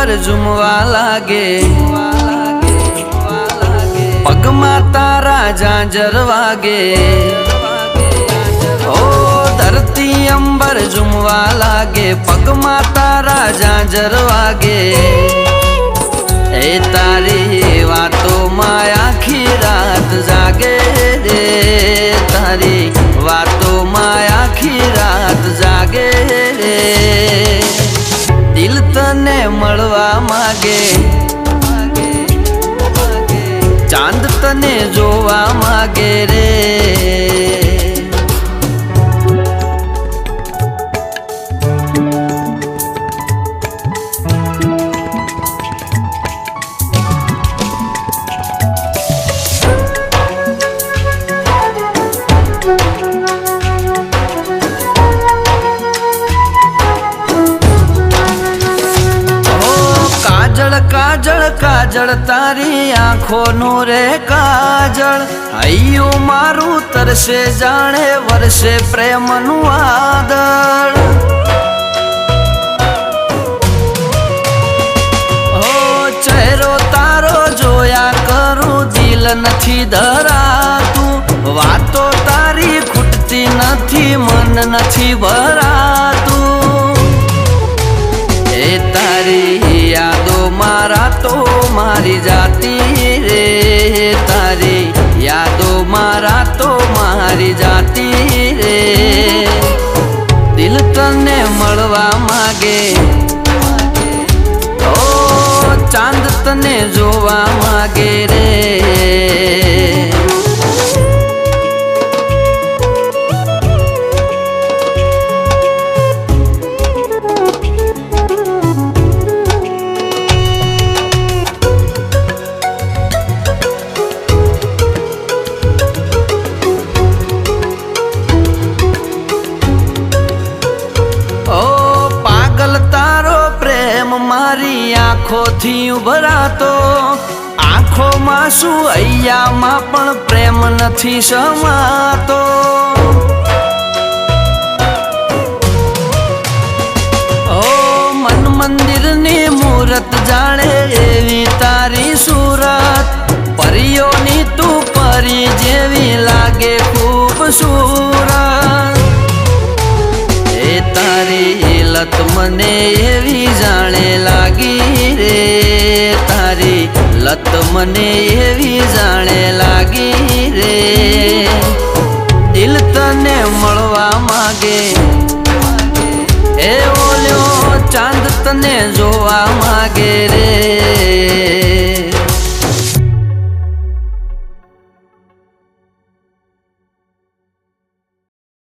अंबर झूमवा लागे, पगमा तारा झांझर वागे। ओ धरती अंबर झूमवा लागे, पगमा तारा झांझर वागे। ए तारी वातो माँ आखी रात जागे रे, तारी वातो माँ आखी रात जागे रे। दिल तने मळवा मागे, चांद तने जोवा मागे रे। काजल काजल तारी आँखों नो रे काजल, अयो मारू तरसे जाने वर्षे प्रेम नु आदर। ओ चेहरो तारो जोया करूं, दिल नथी धरातू। वातो तारी खूटती नथी, मन नथी भरातू। ए तारी यादो मारा तो मारी जाती रे, तारी यादो मारा तो मारी जाती रे। दिल तने मळवा मागे, ओ चांद तने जोवा मागे रे। मारी आँखों थी उभरातो, आँखों में शू अय्या में पण प्रेम नथी समातो। ओ मन मंदिर नी मूरत जाने एवी तारी सूरत, परियों नी तू परी जेवी लागे खूबसूरत। ए तारी लत मने एवी जाने लागी रे, तारी लत मने एवी जाने लागी रे। दिल तने मळवा मागे, ए ओल्यो चांद तने जोवा मागे रे।